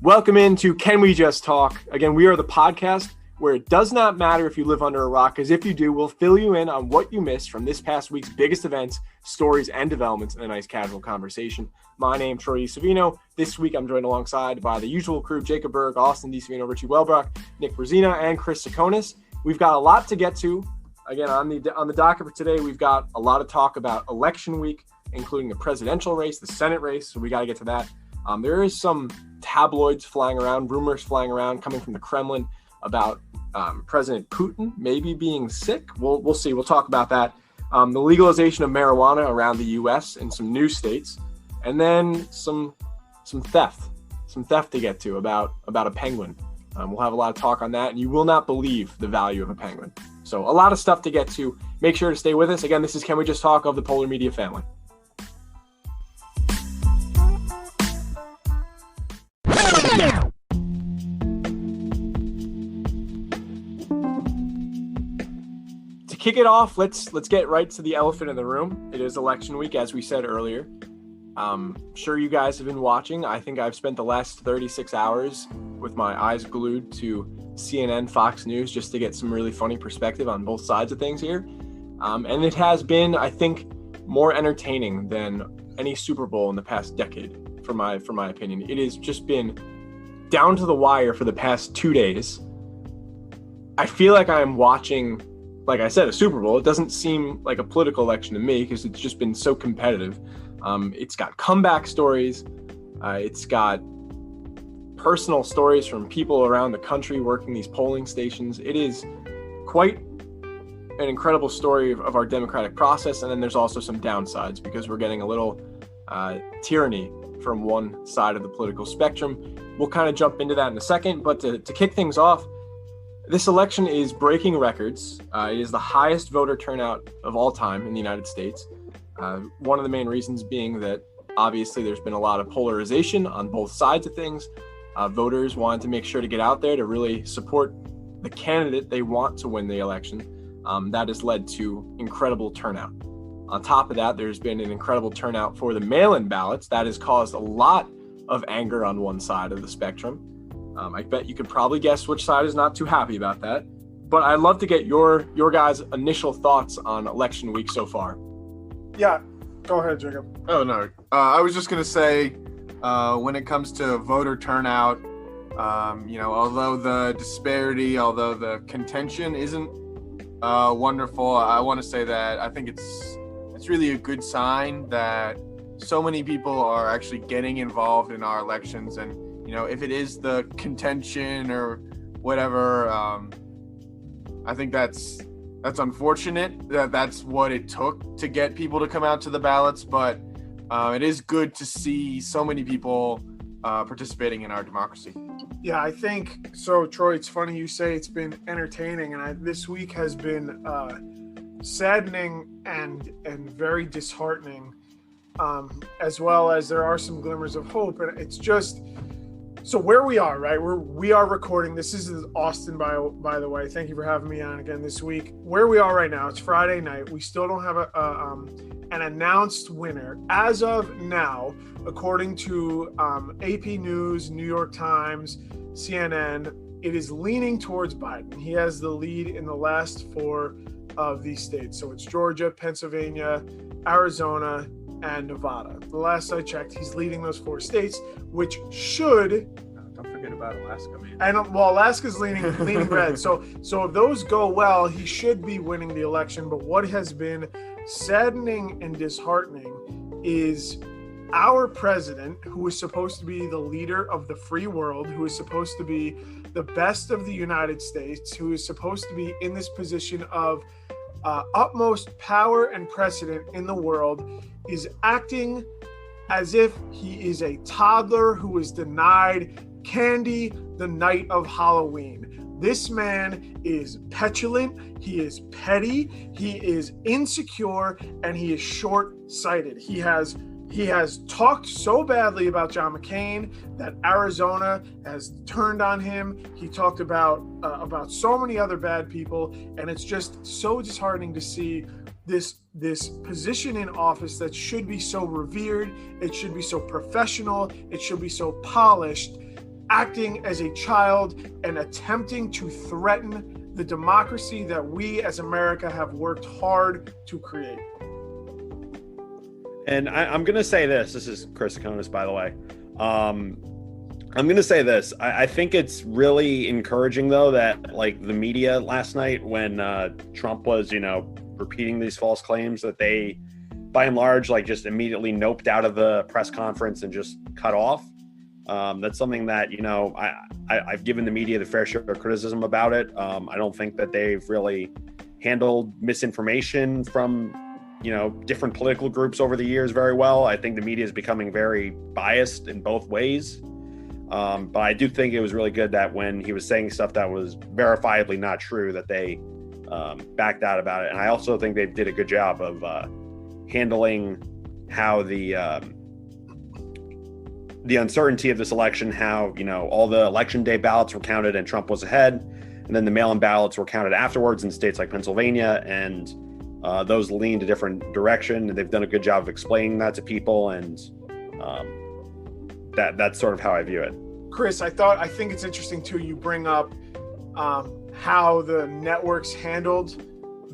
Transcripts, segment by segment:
Welcome into Can We Just Talk? Again, we are the podcast where it does not matter if you live under a rock, because if you do, we'll fill you in on what you missed from this past week's biggest events, stories, and developments in a nice casual conversation. My name's Troy Savino. This week, I'm joined alongside by the usual crew, Jacob Berg, Austin DeSavino, Richie Welbrock, Nick Brzezina, and Chris Sakonis. We've got a lot to get to. Again, on the docket for today, we've got a lot of talk about election week, including the presidential race, the Senate race, so we got to get to that. There is some tabloids flying around, rumors flying around coming from the Kremlin about President Putin maybe being sick. We'll see. We'll talk about that. The legalization of marijuana around the U.S. and some new states, and then some theft to get to about a penguin. We'll have a lot of talk on that, and you will not believe the value of a penguin. So a lot of stuff to get to. Make sure to stay with us. Again, this is Can We Just Talk of the Polar Media family. To kick it off, let's get right to the elephant in the room. It is election week, as we said earlier. Sure you guys have been watching. I think I've spent the last 36 hours with my eyes glued to CNN, Fox News, just to get some really funny perspective on both sides of things here. And it has been, I think, more entertaining than any Super Bowl in the past decade, for my opinion. It has just been down to the wire for the past 2 days. I feel like I'm watching, like I said, a Super Bowl. It doesn't seem like a political election to me because it's just been so competitive. It's got comeback stories. It's got personal stories from people around the country working these polling stations. It is quite an incredible story of our democratic process. And then there's also some downsides because we're getting a little tyranny from one side of the political spectrum. We'll kind of jump into that in a second, but to kick things off, this election is breaking records. It is the highest voter turnout of all time in the United States. One of the main reasons being that obviously there's been a lot of polarization on both sides of things. Voters wanted to make sure to get out there to really support the candidate they want to win the election. That has led to incredible turnout. On top of that, there's been an incredible turnout for the mail-in ballots. That has caused a lot of anger on one side of the spectrum. I bet you could probably guess which side is not too happy about that. But I'd love to get your guys' initial thoughts on election week so far. Yeah, go ahead, Jacob. Oh, no. I was just going to say, when it comes to voter turnout, although the disparity, although the contention isn't wonderful, I want to say that I think it's really a good sign that so many people are actually getting involved in our elections. And, if it is the contention or whatever, I think that's unfortunate that that's what it took to get people to come out to the ballots. But it is good to see so many people participating in our democracy. Yeah, I think so, Troy. It's funny you say it's been entertaining, and this week has been saddening and very disheartening, as well as there are some glimmers of hope. And it's just so where we are, right? We are recording. This is Austin, by the way. Thank you for having me on again this week. Where we are right now, it's Friday night. We still don't have an announced winner as of now, according to AP News, New York Times, CNN. It is leaning towards Biden. He has the lead in the last four of these states. So it's Georgia, Pennsylvania, Arizona, and Nevada. The last I checked, he's leading those four states, which should. Don't forget about Alaska, man. And Alaska's leaning red. So if those go well, he should be winning the election. But what has been saddening and disheartening is our president, who is supposed to be the leader of the free world, who is supposed to be the best of the United States, who is supposed to be in this position of utmost power and precedent in the world, is acting as if he is a toddler who was denied candy the night of Halloween. This man is petulant, he is petty, he is insecure, and he is short-sighted. He has talked so badly about John McCain that Arizona has turned on him. He talked about so many other bad people, and it's just so disheartening to see this position in office that should be so revered, it should be so professional, it should be so polished, acting as a child and attempting to threaten the democracy that we as America have worked hard to create. And I'm going to say this. This is Chris Akonis, by the way. I'm going to say this. I think it's really encouraging, though, that like the media last night when Trump was, repeating these false claims, that they, by and large, like just immediately noped out of the press conference and just cut off. That's something that, I've given the media the fair share of criticism about it. I don't think that they've really handled misinformation from, different political groups over the years very well. I think the media is becoming very biased in both ways. But I do think it was really good that when he was saying stuff that was verifiably not true, that they backed out about it. And I also think they did a good job of handling how the uncertainty of this election, how, all the election day ballots were counted and Trump was ahead. And then the mail-in ballots were counted afterwards in states like Pennsylvania. And those leaned a different direction. And they've done a good job of explaining that to people. And that's sort of how I view it. Chris, I think it's interesting too. You bring up how the networks handled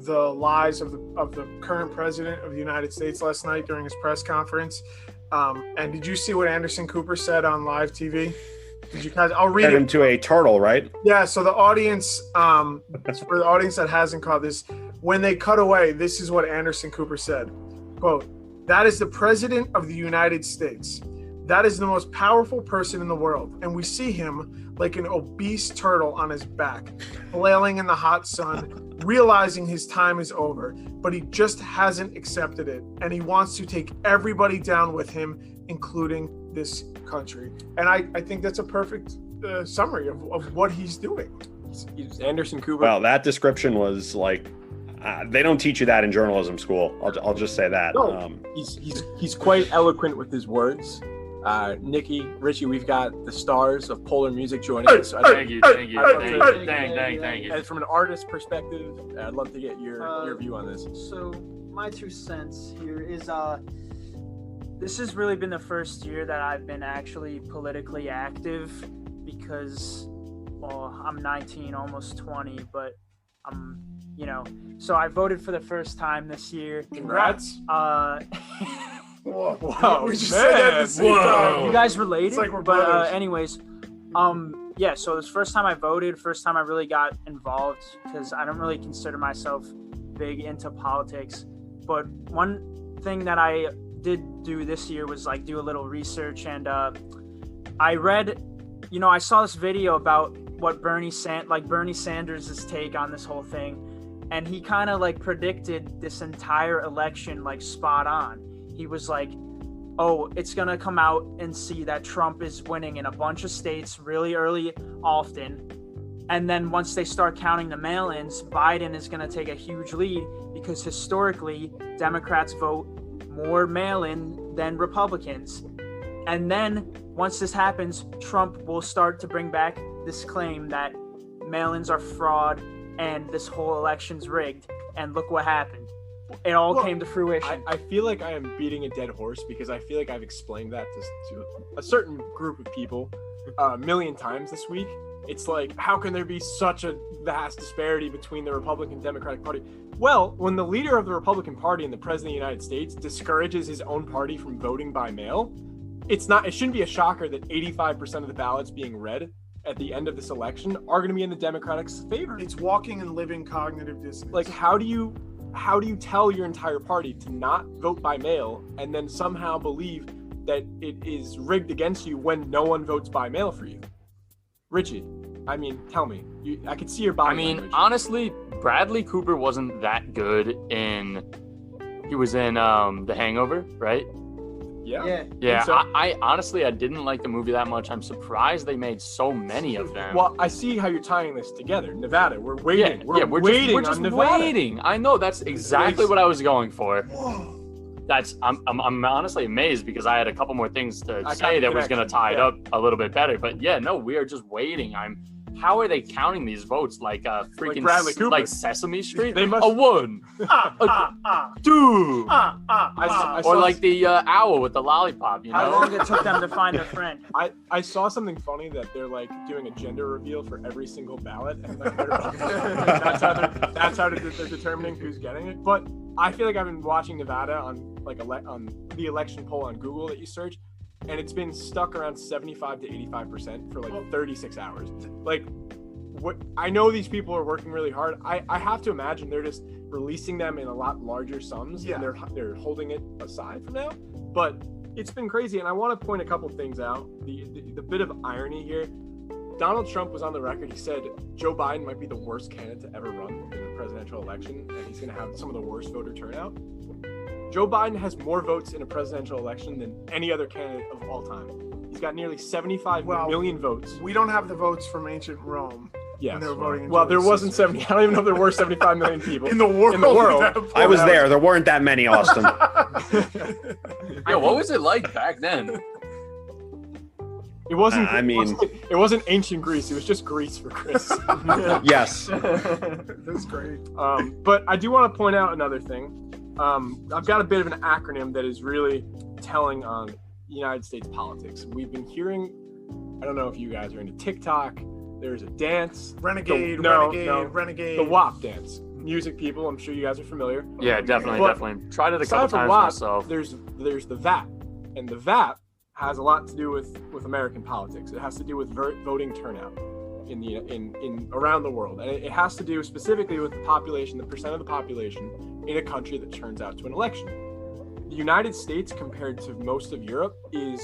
the lies of the current president of the United States last night during his press conference. And did you see what Anderson Cooper said on live TV? Did you guys? I'll read it. Into a turtle, right? Yeah. So the audience, for the audience that hasn't caught this, when they cut away, this is what Anderson Cooper said. Quote, "That is the president of the United States. That is the most powerful person in the world. And we see him like an obese turtle on his back, flailing in the hot sun, realizing his time is over, but he just hasn't accepted it. And he wants to take everybody down with him, including this country." And I think that's a perfect summary of what he's doing. He's Anderson Cooper. Well, that description was like, they don't teach you that in journalism school. I'll just say that. No, he's quite eloquent with his words. Nikki, Richie, we've got the stars of Polar Music joining us. So Thank you. Thank you. And from an artist perspective, I'd love to get your view on this. So my 2 cents here is this has really been the first year that I've been actually politically active because, well, I'm 19, almost 20, but I'm, so I voted for the first time this year. Congrats. Whoa, we just said that at the same time. You guys related? It's like we're but brothers. anyways, yeah, so this first time I voted, first time I really got involved because I don't really consider myself big into politics. But one thing that I did do this year was like do a little research, and I read, I saw this video about what Bernie Sanders' take on this whole thing, and he kind of like predicted this entire election like spot on. He was like, oh, it's going to come out and see that Trump is winning in a bunch of states really early, often. And then once they start counting the mail-ins, Biden is going to take a huge lead because historically, Democrats vote more mail-in than Republicans. And then once this happens, Trump will start to bring back this claim that mail-ins are fraud and this whole election's rigged. And look what happened. It all came to fruition. I feel like I am beating a dead horse because I feel like I've explained that to a certain group of people a million times this week. It's like, how can there be such a vast disparity between the Republican Democratic Party? Well, when the leader of the Republican Party and the president of the United States discourages his own party from voting by mail, it shouldn't be a shocker that 85% of the ballots being read at the end of this election are going to be in the Democratic's favor. It's walking and living cognitive dissonance. Like, how do you tell your entire party to not vote by mail and then somehow believe that it is rigged against you when no one votes by mail for you? Richie, I mean, tell me. I could see your body language. Honestly, Bradley Cooper wasn't that good he was in The Hangover, right? Yeah. So, I honestly, I didn't like the movie that much. I'm surprised they made so many of them. Well, I see how you're tying this together. Nevada, we're waiting. We're just on Nevada. waiting. I know, that's exactly what I was going for. I'm honestly amazed because I had a couple more things to say that was going to tie it up a little bit better. But yeah, no, we are just waiting. I'm how are they counting these votes? Like freaking Bradley Cooper. like Sesame Street? They must- a 1, a 2, I saw or like the owl with the lollipop. You How know? long it took them to find a friend? I saw something funny that they're like doing a gender reveal for every single ballot, and like, that's how they're determining who's getting it. But I feel like I've been watching Nevada on like on the election poll on Google that you search, and it's been stuck around 75 to 85% for like 36 hours. Like, what I know these people are working really hard. I have to imagine they're just releasing them in a lot larger sums, Yeah. and they're holding it aside for now. But it's been crazy, and I want to point a couple things out. The bit of irony here. Donald Trump was on the record. He said Joe Biden might be the worst candidate to ever run in a presidential election, and he's going to have some of the worst voter turnout. Joe Biden has more votes in a presidential election than any other candidate of all time. He's got nearly 75 million votes. We don't have the votes from ancient Rome. Yes. When they were voting in Well, there Julius wasn't Caesar. 70. I don't even know if there were 75 million people in the world. In the world. I was there. There weren't that many, Austin. Yo, what was it like back then? It wasn't. I mean- it wasn't ancient Greece. It was just Greece for Chris. Yes. That's great. But I do want to point out another thing. I've got a bit of an acronym that is really telling on United States politics. We've been hearing. I don't know if you guys are into TikTok. There's a dance. Renegade. The WAP dance. Music people. I'm sure you guys are familiar. Yeah, definitely. Tried it a Aside couple from times WAP, myself. There's the VAP, and the VAP has a lot to do with American politics. It has to do with voting turnout in around the world, and it has to do specifically with the population, the percent of the population in a country that turns out to an election. The United States, compared to most of Europe, is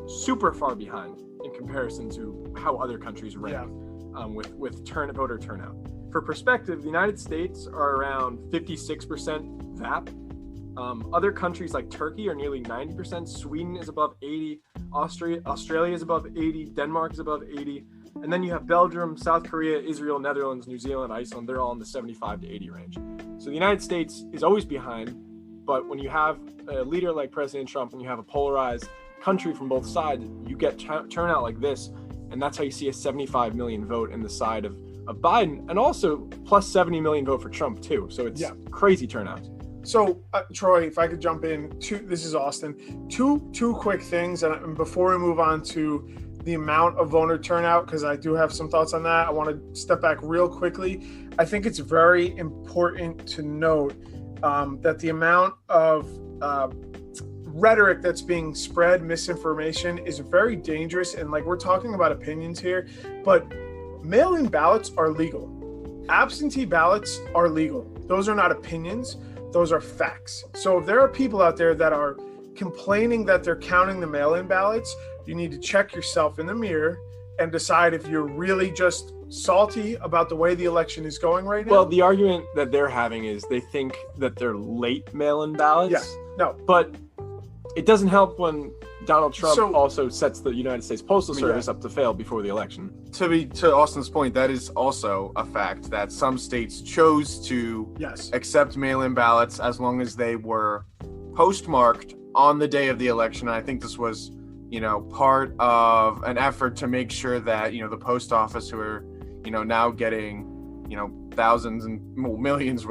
super far behind in comparison to how other countries rank with voter turnout. For perspective, the United States are around 56% VAP. Other countries like Turkey are nearly 90%. Sweden is above 80. Australia is above 80. Denmark is above 80. And then you have Belgium, South Korea, Israel, Netherlands, New Zealand, Iceland. They're all in the 75 to 80 range. So the United States is always behind. But when you have a leader like President Trump and you have a polarized country from both sides, you get turnout like this. And that's how you see a 75 million vote in the side of Biden, and also plus 70 million vote for Trump too. So it's crazy turnout. So, Troy, if I could jump in, this is Austin. Two quick things, and before we move on to the amount of voter turnout, because I do have some thoughts on that, I want to step back real quickly. I think it's very important to note that the amount of rhetoric that's being spread, misinformation, is very dangerous. And like, we're talking about opinions here, but mail-in ballots are legal. Absentee ballots are legal. Those are not opinions. Those are facts. So if there are people out there that are complaining that they're counting the mail-in ballots, you need to check yourself in the mirror and decide if you're really just salty about the way the election is going right now. Well, the argument that they're having is they think that they're late mail-in ballots. Yes. No. But it doesn't help when Donald Trump also sets the United States Postal Service up to fail before the election. To Austin's point, that is also a fact that some states chose to accept mail-in ballots as long as they were postmarked on the day of the election. I think this was, part of an effort to make sure that, the post office, who are, now getting, thousands and millions,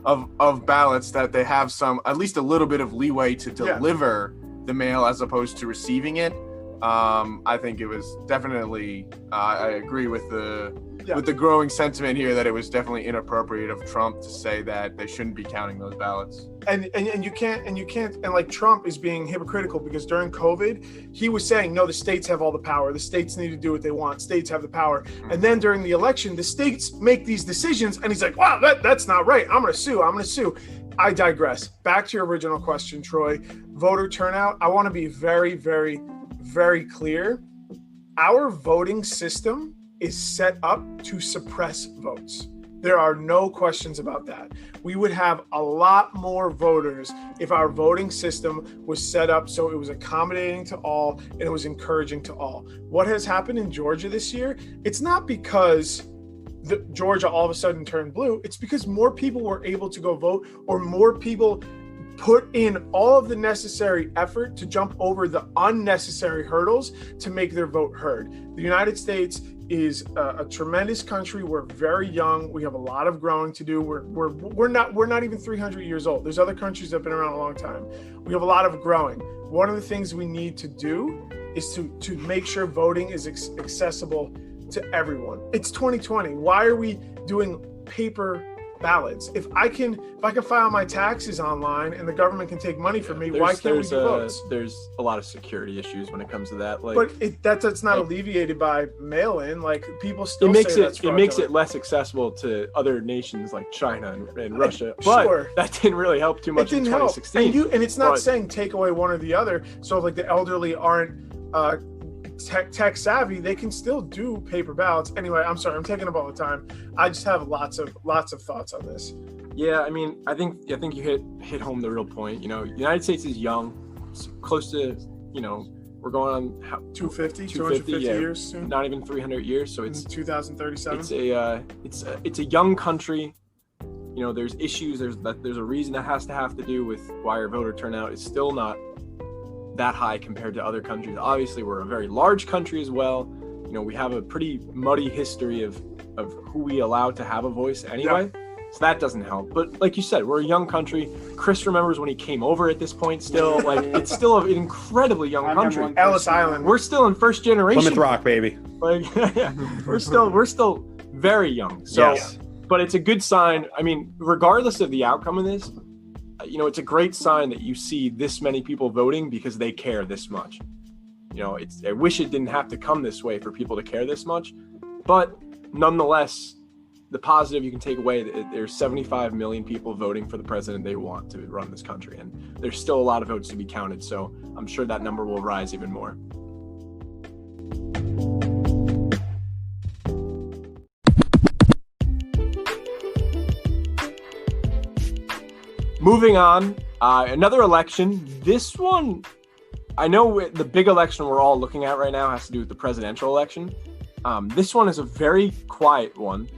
of ballots, that they have at least a little bit of leeway to deliver the mail as opposed to receiving it. I think it was definitely, I agree with the growing sentiment here that it was definitely inappropriate of Trump to say that they shouldn't be counting those ballots. And you can't, and like, Trump is being hypocritical because during COVID, he was saying, no, the states have all the power. The states need to do what they want. States have the power. And then during the election, the states make these decisions, and he's like, wow, that's not right. I'm going to sue. I digress. Back to your original question, Troy. Voter turnout. I want to be very, very, very clear. Our voting system is set up to suppress votes. There are no questions about that. We would have a lot more voters if our voting system was set up so it was accommodating to all and it was encouraging to all. What has happened in Georgia this year? It's not because Georgia all of a sudden turned blue. It's because more people were able to go vote, or more people put in all of the necessary effort to jump over the unnecessary hurdles to make their vote heard. The United States is a tremendous country. We're very young. We have a lot of growing to do. We're not even 300 years old. There's other countries that have been around a long time. We have a lot of growing. One of the things we need to do is to make sure voting is accessible to everyone. It's 2020. Why are we doing paper ballots? If I can file my taxes online and the government can take money from me, why can't we do votes? There's a lot of security issues when it comes to that. Like, but that's not alleviated by mail-in. Like, people still it makes say that's it makes it less accessible to other nations like China and Russia. But sure, that didn't really help too much in 2016. Help. And it's not saying take away one or the other. So like the elderly aren't tech savvy, they can still do paper ballots. Anyway, I'm sorry, I'm taking up all the time. I just have lots of thoughts on this. Yeah, I mean, I think you hit home the real point. You know, the United States is young, it's close to, you know, we're going on 250 years soon. Not even 300 years, so it's 2037. It's a young country. You know, there's issues. There's a reason that has to do with why our voter turnout is still not that high compared to other countries. Obviously, we're a very large country as well. You know, we have a pretty muddy history of who we allow to have a voice anyway. Yeah. So that doesn't help. But like you said, we're a young country. Chris remembers when he came over at this point still. Like, it's still an incredibly young country. Ellis Island. We're still in first generation. Plymouth Rock, baby. Like, we're still very young. So, yes. But it's a good sign. I mean, regardless of the outcome of this, you know, it's a great sign that you see this many people voting because they care this much. You know, I wish it didn't have to come this way for people to care this much, but nonetheless, the positive you can take away, there's 75 million people voting for the president they want to run this country, and there's still a lot of votes to be counted. So I'm sure that number will rise even more. Moving on, another election. This one, I know the big election we're all looking at right now has to do with the presidential election. This one is a very quiet one,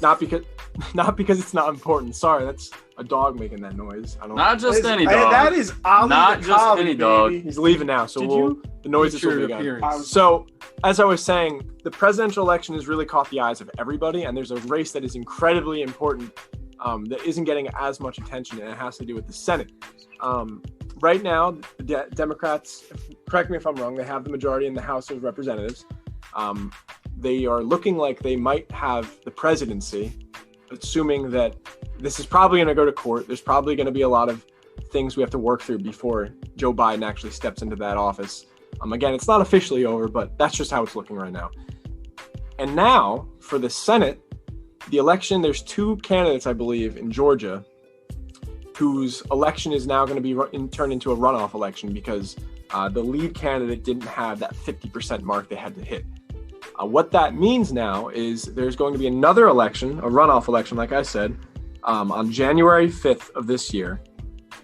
not because it's not important. Sorry, that's a dog making that noise. Not just any dog. That is Ali not just Collie, any dog. baby. He's leaving now, so the noises will be gone. So, as I was saying, the presidential election has really caught the eyes of everybody, and there's a race that is incredibly important. That isn't getting as much attention, and it has to do with the Senate. Right now, the Democrats, correct me if I'm wrong, they have the majority in the House of Representatives. They are looking like they might have the presidency, assuming that this is probably going to go to court. There's probably going to be a lot of things we have to work through before Joe Biden actually steps into that office. Again, it's not officially over, but that's just how it's looking right now. And now, for the Senate, the election, there's two candidates, I believe, in Georgia whose election is now going to be turned into a runoff election because the lead candidate didn't have that 50% mark they had to hit. What that means now is there's going to be another election, a runoff election, like I said, on January 5th of this year.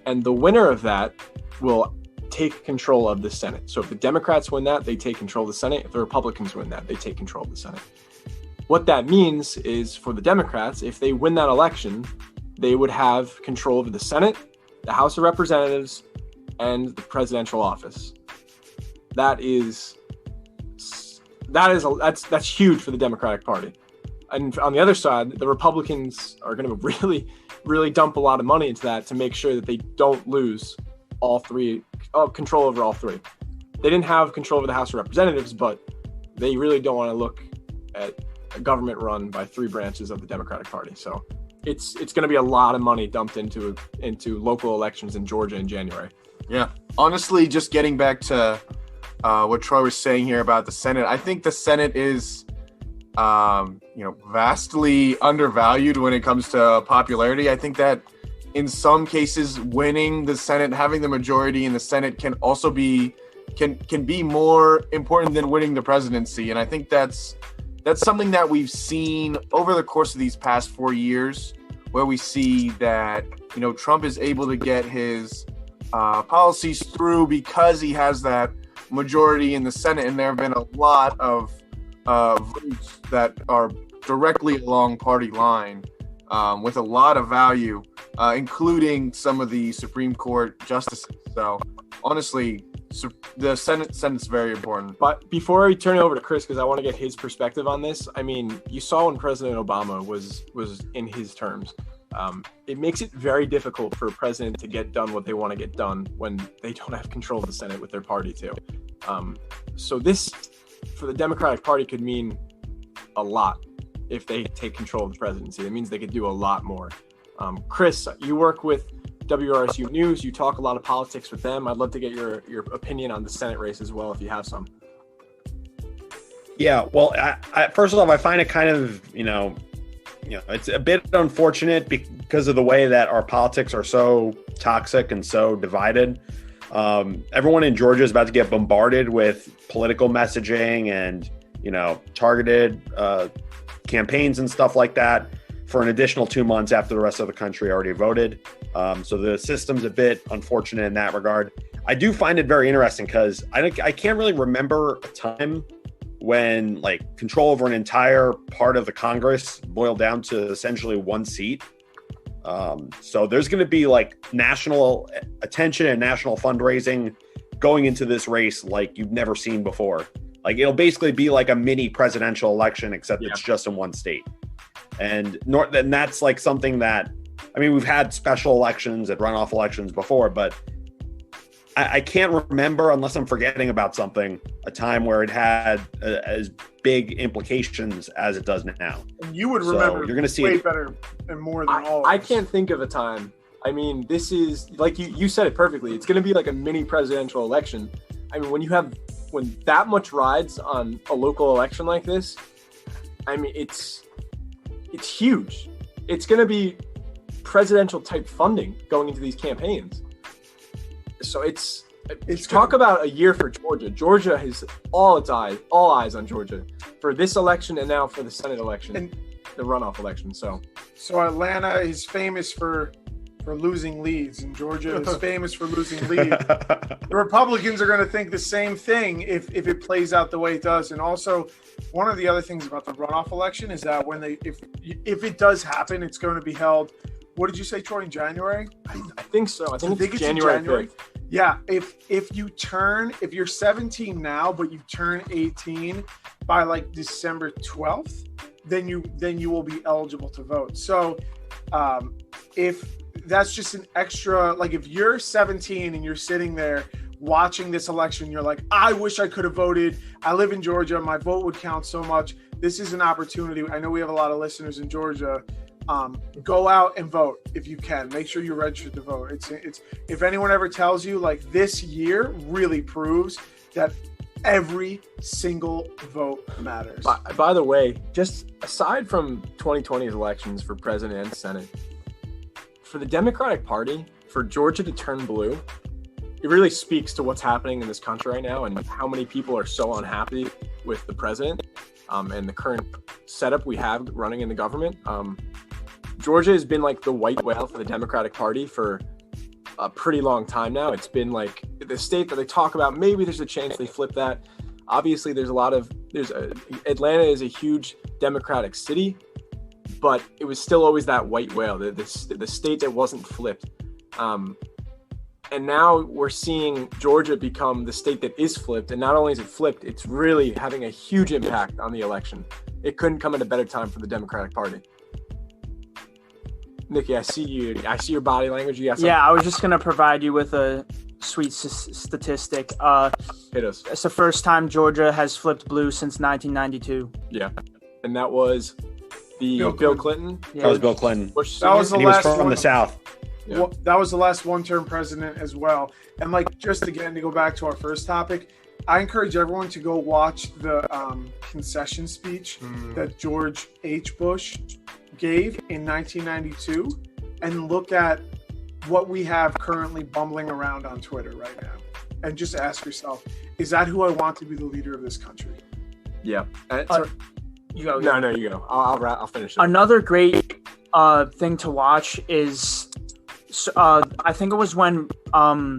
And the winner of that will take control of the Senate. So if the Democrats win that, they take control of the Senate. If the Republicans win that, they take control of the Senate. What that means is for the Democrats, if they win that election, they would have control over the Senate, the House of Representatives, and the presidential office. That's huge for the Democratic Party. And on the other side, the Republicans are going to really, really dump a lot of money into that to make sure that they don't lose control over all three. They didn't have control over the House of Representatives, but they really don't want to look at a government run by three branches of the Democratic Party. So it's going to be a lot of money dumped into local elections in Georgia in January. Yeah. Honestly, just getting back to what Troy was saying here about the Senate, I think the Senate is, vastly undervalued when it comes to popularity. I think that in some cases, winning the Senate, having the majority in the Senate can also be more important than winning the presidency. And I think that's something that we've seen over the course of these past 4 years, where we see that, Trump is able to get his policies through because he has that majority in the Senate. And there have been a lot of votes that are directly along party line with a lot of value including some of the Supreme Court justices. So honestly, the Senate's very important. But before I turn it over to Chris, because I want to get his perspective on this, I mean, you saw when President Obama was in his terms. It makes it very difficult for a president to get done what they want to get done when they don't have control of the Senate with their party too. So this, for the Democratic Party, could mean a lot if they take control of the presidency. It means they could do a lot more. Chris, you work with WRSU News. You talk a lot of politics with them. I'd love to get your opinion on the Senate race as well, if you have some. Yeah, well, I first of all, I find it kind of, it's a bit unfortunate because of the way that our politics are so toxic and so divided. Everyone in Georgia is about to get bombarded with political messaging and, targeted campaigns and stuff like that for an additional 2 months after the rest of the country already voted. So the system's a bit unfortunate in that regard. I do find it very interesting because I can't really remember a time when control over an entire part of the Congress boiled down to essentially one seat. So there's going to be national attention and national fundraising going into this race like you've never seen before. It'll basically be like a mini presidential election, except it's just in one state. And that's something that, we've had special elections and runoff elections before, but I can't remember, unless I'm forgetting about something, a time where it had as big implications as it does now. And you would remember you're going to see way better and more than all of I us. can't think of a time. This is, like you said it perfectly. It's going to be like a mini presidential election. When that much rides on a local election like this, it's huge. It's going to be presidential type funding going into these campaigns. So it's talk about a year for Georgia. Georgia has all eyes on Georgia for this election and now for the Senate election and the runoff election. So Atlanta is famous for losing leads, and Georgia is famous for losing leads. The Republicans are going to think the same thing if it plays out the way it does. And also, one of the other things about the runoff election is that if it does happen, it's going to be held. What did you say, Troy? In January? I think so. I think it's January 5th. Yeah. If you're 17 now, but you turn 18 by December 12th, then you will be eligible to vote. So, if that's just an extra, if you're 17 and you're sitting there watching this election, you're like, I wish I could have voted. I live in Georgia. My vote would count so much. This is an opportunity. I know we have a lot of listeners in Georgia. Go out and vote if you can. Make sure you're registered to vote. It's if anyone ever tells you this year really proves that every single vote matters. By the way, just aside from 2020's elections for president and Senate, for the Democratic Party, for Georgia to turn blue, it really speaks to what's happening in this country right now and how many people are so unhappy with the president and the current setup we have running in the government. Georgia has been the white whale for the Democratic Party for a pretty long time now. It's been the state that they talk about. Maybe there's a chance they flip that. Obviously, Atlanta is a huge Democratic city, but it was still always that white whale, the state that wasn't flipped. And now we're seeing Georgia become the state that is flipped. And not only is it flipped, it's really having a huge impact on the election. It couldn't come at a better time for the Democratic Party. Nikki, I see your body language. You got something? Yeah, I was just going to provide you with a sweet statistic. Hit us. It's the first time Georgia has flipped blue since 1992. Yeah. And that was Bill Clinton. Yeah. That was Bill Clinton. That was the He was last from one. the South. Yeah. Well, that was the last one-term president as well. And just again to go back to our first topic, I encourage everyone to go watch the concession speech that George H. Bush gave in 1992 and look at what we have currently bumbling around on Twitter right now. And just ask yourself, is that who I want to be the leader of this country? Yeah. You go. No, you go. I'll finish it. Another great thing to watch is I think it was when I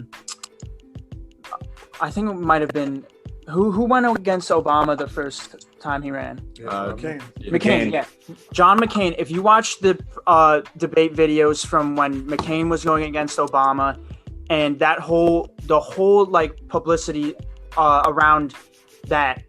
think it might have been Who went against Obama the first time he ran? McCain. McCain, yeah. John McCain. If you watch the debate videos from when McCain was going against Obama, and the whole like publicity around that,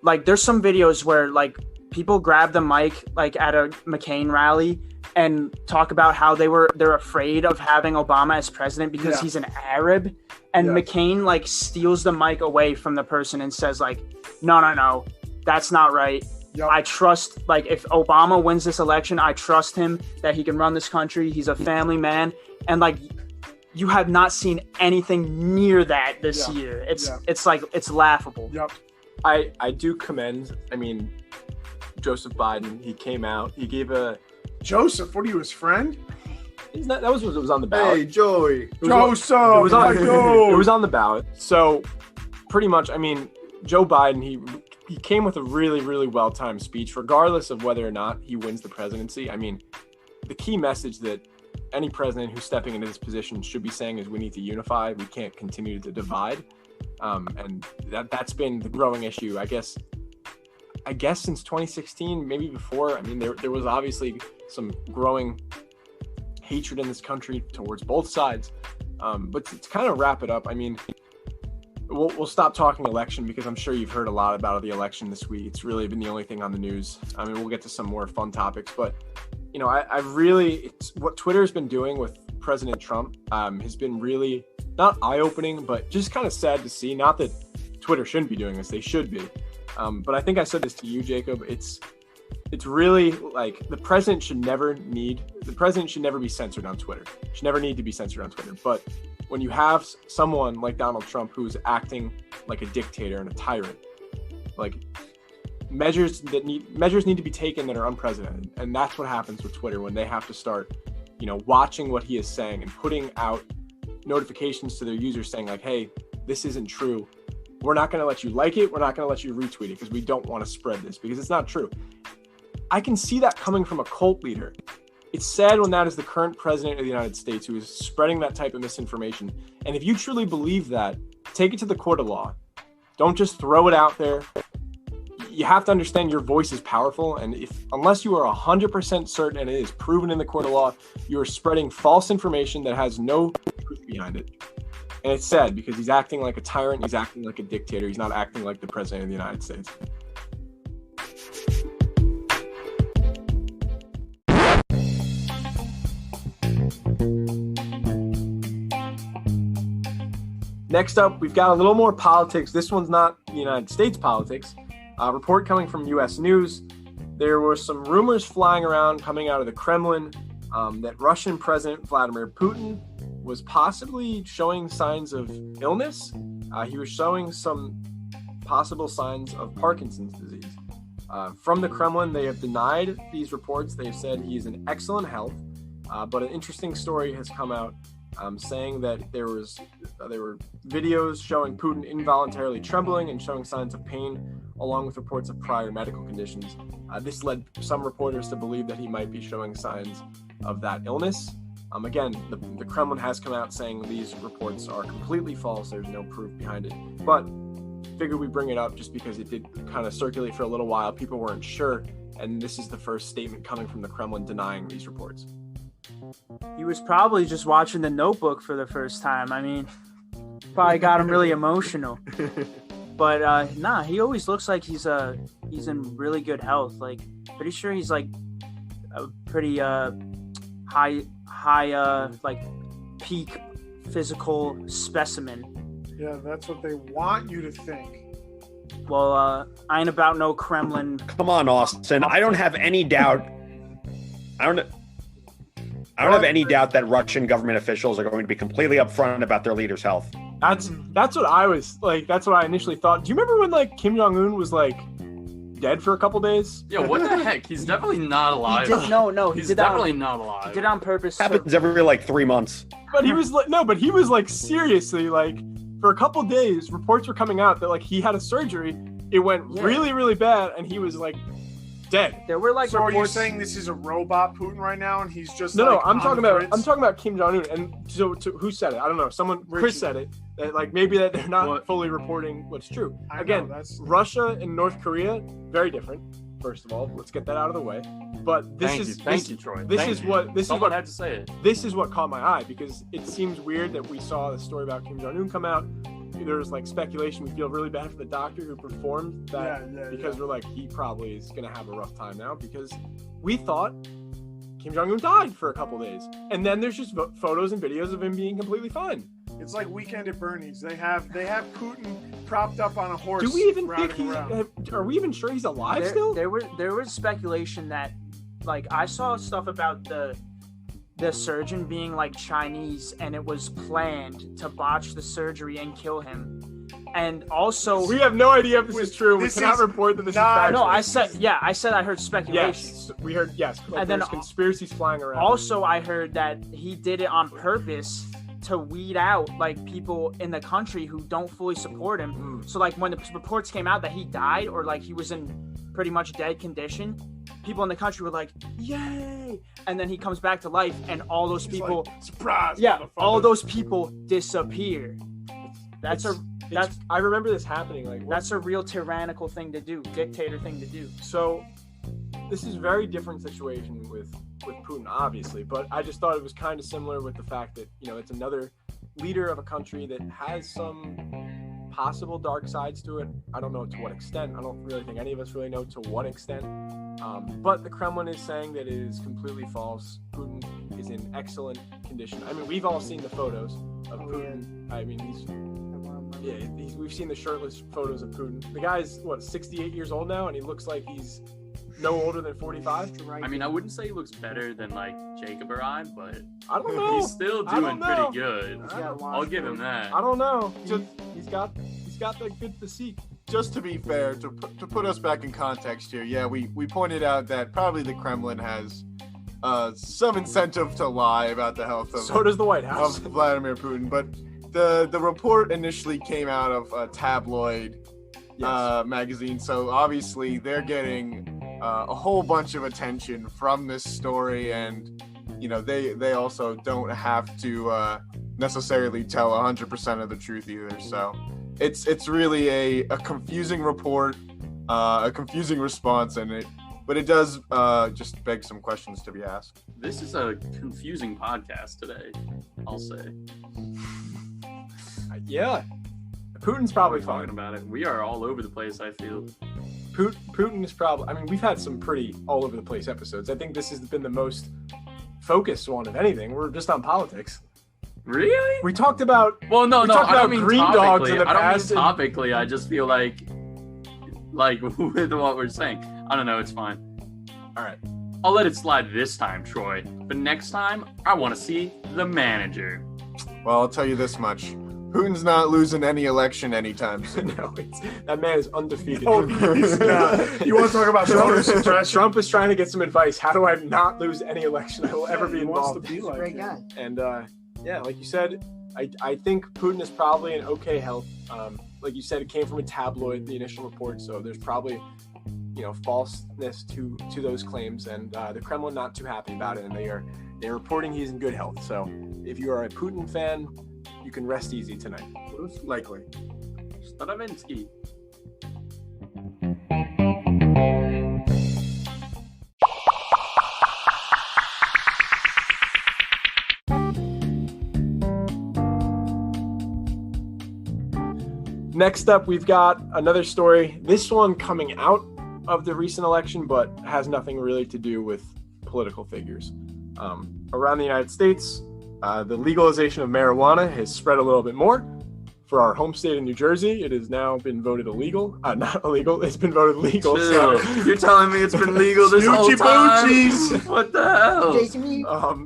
like there's some videos where like people grab the mic like at a McCain rally and talk about how they're afraid of having Obama as president because he's an Arab, and McCain like steals the mic away from the person and says like, no, that's not right. I trust, like, if Obama wins this election, I trust him that he can run this country. He's a family man. And like, you have not seen anything near that this year. It's like, it's laughable. Yep. I do commend, I mean, Joseph Biden. He came out, he gave a Joseph, what are you, his friend? that was what was on the ballot. Hey, Joey. Joseph! It was on the ballot. So pretty much, I mean, Joe Biden, he came with a really, really well-timed speech, regardless of whether or not he wins the presidency. I mean, the key message that any president who's stepping into this position should be saying is we need to unify. We can't continue to divide. And that's been the growing issue, I guess since 2016, maybe before. I mean, there was obviously some growing hatred in this country towards both sides. But to kind of wrap it up, I mean, we'll stop talking election because I'm sure you've heard a lot about the election this week. It's really been the only thing on the news. I mean, we'll get to some more fun topics, but you know, it's what Twitter has been doing with President Trump has been really not eye-opening, but just kind of sad to see. Not that Twitter shouldn't be doing this, they should be. But I think I said this to you, Jacob. It's really like the president should never be censored on Twitter. Should never need to be censored on Twitter. But when you have someone like Donald Trump who's acting like a dictator and a tyrant, like measures need to be taken that are unprecedented. And that's what happens with Twitter when they have to start, you know, watching what he is saying and putting out notifications to their users saying like, hey, this isn't true. We're not going to let you like it. We're not going to let you retweet it because we don't want to spread this because it's not true. I can see that coming from a cult leader. It's sad when that is the current president of the United States who is spreading that type of misinformation. And if you truly believe that, take it to the court of law. Don't just throw it out there. You have to understand your voice is powerful. And unless you are 100% certain and it is proven in the court of law, you are spreading false information that has no proof behind it. And it's sad because he's acting like a tyrant. He's acting like a dictator. He's not acting like the president of the United States. Next up, we've got a little more politics. This one's not the United States politics. A report coming from U.S. News. There were some rumors flying around coming out of the Kremlin that Russian President Vladimir Putin was possibly showing signs of illness. He was showing some possible signs of Parkinson's disease. From the Kremlin, they have denied these reports. They have said he is in excellent health, but an interesting story has come out saying that there were videos showing Putin involuntarily trembling and showing signs of pain, along with reports of prior medical conditions. This led some reporters to believe that he might be showing signs of that illness. Again, the Kremlin has come out saying these reports are completely false. There's no proof behind it. But figured we bring it up just because it did kind of circulate for a little while. People weren't sure. And this is the first statement coming from the Kremlin denying these reports. He was probably just watching The Notebook for the first time. I mean, probably got him really emotional. But he always looks like he's in really good health. Like, pretty sure he's like a pretty high like peak physical specimen. Yeah, that's what they want you to think. Well, I ain't about no Kremlin. Come on, Austin. I don't have any doubt. I don't have any doubt that Russian government officials are going to be completely upfront about their leader's health. That's what I was like. That's what I initially thought. Do you remember when like Kim Jong-un was like dead for a couple days? Yeah, what the heck? He's definitely not alive. He's definitely not alive. He did it on purpose. Happens every like 3 months. But he was like seriously like for a couple days. Reports were coming out that like he had a surgery. It went really, really bad, and he was like dead. There were like So are you reports. saying this is a robot Putin right now, and he's just No, like, I'm on talking the about fritz? I'm talking about Kim Jong Un, and so who said it? I don't know. Someone Richie. Chris said it. That like maybe that they're not What? fully reporting what's true. I know, Again, that's Russia and North Korea, very different. First of all, let's get that out of the way. But this Thank you, Troy. This Thank is you. what Someone had to say it. this is what caught my eye, because it seems weird that we saw the story about Kim Jong Un come out. There's like speculation. We feel really bad for the doctor who performed that, because we're like, he probably is gonna have a rough time now, because we thought Kim Jong Un died for a couple days, and then there's just photos and videos of him being completely fine. It's like Weekend at Bernie's. They have Putin propped up on a horse. Do we even think riding around. are we even sure he's alive still? There was speculation that, like, I saw stuff about the surgeon being like Chinese, and it was planned to botch the surgery and kill him. And also, We have no idea if this is true. We this cannot is report that this is not- factual. no, I said I heard speculation. Yes, we heard yes. Like, And then there's conspiracies flying around. Also, I heard that he did it on purpose to weed out like people in the country who don't fully support him. So like when the reports came out that he died, or like he was in pretty much dead condition, people in the country were like, "Yay!" And then he comes back to life, and all those He's people, like, surprise! yeah, motherfucker." all those people disappear. That's I remember this happening. Like that's a real tyrannical thing to do, dictator thing to do. So this is a very different situation with Putin, obviously, but I just thought it was kind of similar with the fact that, you know, it's another leader of a country that has some possible dark sides to it. I don't know to what extent. I don't really think any of us really know to what extent. But the Kremlin is saying that it is completely false. Putin is in excellent condition. I mean, we've all seen the photos of Putin. I mean, we've seen the shirtless photos of Putin. The guy's, 68 years old now, and he looks like he's no older than 45. I mean, I wouldn't say he looks better than like Jacob or I, but I don't know. he's still I doing don't know. pretty good. I'll give him that. I don't know. He's got that good physique. Just to be fair, to put us back in context here, yeah, we pointed out that probably the Kremlin has some incentive to lie about the health of, So does the White House. of Vladimir Putin, but the report initially came out of a tabloid magazine, so obviously they're getting a whole bunch of attention from this story, and you know they also don't have to necessarily tell 100% of the truth either. So it's really a confusing report, a confusing response, but it does just beg some questions to be asked. This is a confusing podcast today, I'll say. Yeah. Putin's probably We're talking fine. about it. We are all over the place, I feel. Putin is probably. I mean, we've had some pretty all over the place episodes. I think this has been the most focused one of anything. We're just on politics. Really? We talked about. Well, no, We no, talked I don't about mean green dogs in topically. the I don't past mean and- topically. I just feel like with what we're saying. I don't know. It's fine. All right. I'll let it slide this time, Troy. But next time, I want to see the manager. Well, I'll tell you this much: Putin's not losing any election anytime soon. No, that man is undefeated. Oh, he's not. You want to talk about voter suppression? Trump is trying to get some advice. How do I not lose any election I will ever be He wants involved to be in? like Great him. guy. And yeah, like you said, I think Putin is probably in okay health. Like you said, it came from a tabloid, the initial report, so there's probably, you know, falseness to those claims, and the Kremlin not too happy about it, and they're reporting he's in good health. So if you are a Putin fan, you can rest easy tonight. Likely. Starovinsky. Next up, we've got another story. This one coming out of the recent election, but has nothing really to do with political figures. Around the United States, the legalization of marijuana has spread a little bit more. For our home state in New Jersey, it has now been voted illegal. Not illegal, it's been voted legal. Chill. You're telling me it's been legal this whole Snoochie time? boochies. What the hell? Jason, me.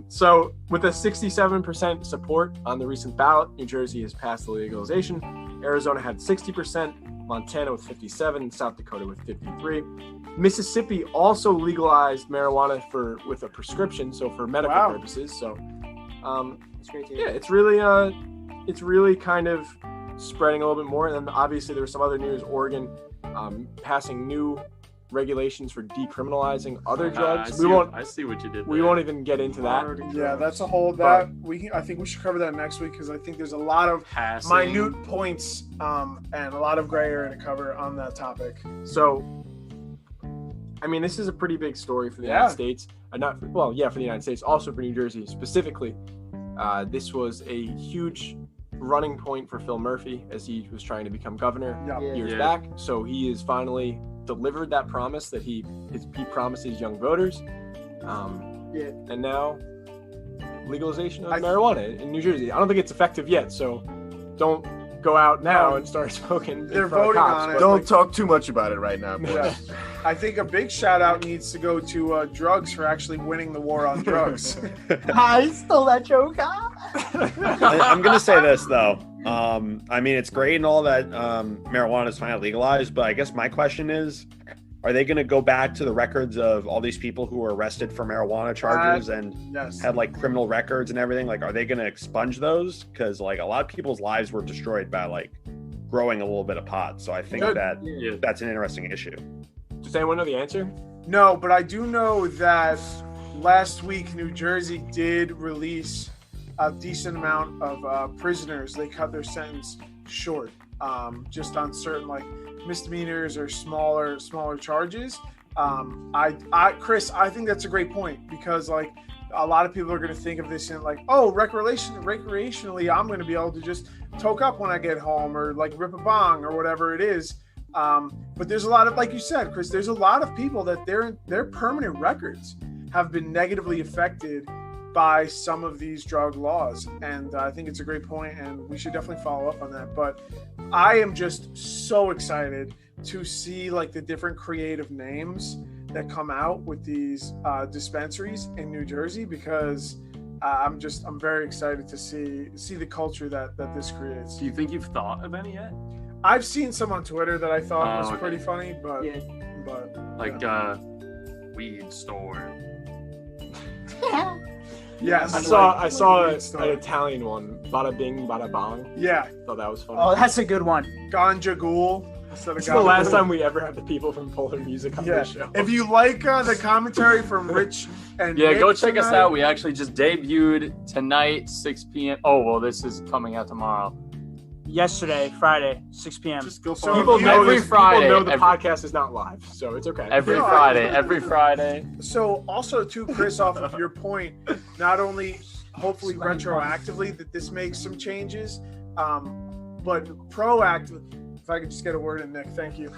So with a 67% support on the recent ballot, New Jersey has passed the legalization. Arizona had 60%, Montana with 57%, South Dakota with 53%. Mississippi also legalized marijuana with a prescription, so for medical Wow. purposes. So It's great to yeah, hear. it's really kind of spreading a little bit more. And then obviously there was some other news. Oregon passing new regulations for decriminalizing other I drugs. see I see what you did. We there. won't even get into that. Yeah, that's a whole I think we should cover that next week because I think there's a lot of Passing. minute points and a lot of gray area to cover on that topic. So, I mean, this is a pretty big story for the Yeah. United States. For the United States, also for New Jersey specifically. This was a huge running point for Phil Murphy as he was trying to become governor years back. So he has finally delivered that promise that he promised his young voters. And now legalization of marijuana in New Jersey. I don't think it's effective yet, so don't go out now and start smoking. They're voting on it. Don't talk too much about it right now. Yeah. I think a big shout out needs to go to drugs for actually winning the war on drugs. I stole that joke. I'm going to say this, though. I mean, it's great and all that marijuana is finally legalized, but I guess my question is, are they going to go back to the records of all these people who were arrested for marijuana charges and had like criminal records and everything? Like, are they going to expunge those? Because like a lot of people's lives were destroyed by like growing a little bit of pot. So I think that's an interesting issue. Does anyone know the answer? No, but I do know that last week New Jersey did release a decent amount of prisoners. They cut their sentence short, just on certain like misdemeanors or smaller charges. Chris, I think that's a great point because like a lot of people are going to think of this in like, oh, recreationally, I'm going to be able to just toke up when I get home or like rip a bong or whatever it is. But there's a lot of, like you said, Chris, there's a lot of people that their permanent records have been negatively affected by some of these drug laws. And I think it's a great point, and we should definitely follow up on that. But I am just so excited to see like the different creative names that come out with these dispensaries in New Jersey because I'm very excited to see the culture that this creates. Do you think you've thought of any yet? I've seen some on Twitter that I thought was pretty funny, but like weed store. Yes, I saw an Italian one, bada bing, bada bong. Yeah, Thought that was funny. Oh, that's a good one. Ganja Ghoul. Instead of This is the last time we ever have the people from Polar Music on this show. If you like the commentary from Rich and Yeah, Nick go check us tonight, out. We actually just debuted tonight, 6 p.m. Oh, well, this is coming out tomorrow. Yesterday, Friday, 6 p.m. Just go So follow People know every this, Friday, people know the every- podcast is not live, so it's okay. Every No, Friday. So also too, Chris, off of your point, not only hopefully retroactively that this makes some changes, but proactively. If I could just get a word in, Nick, thank you.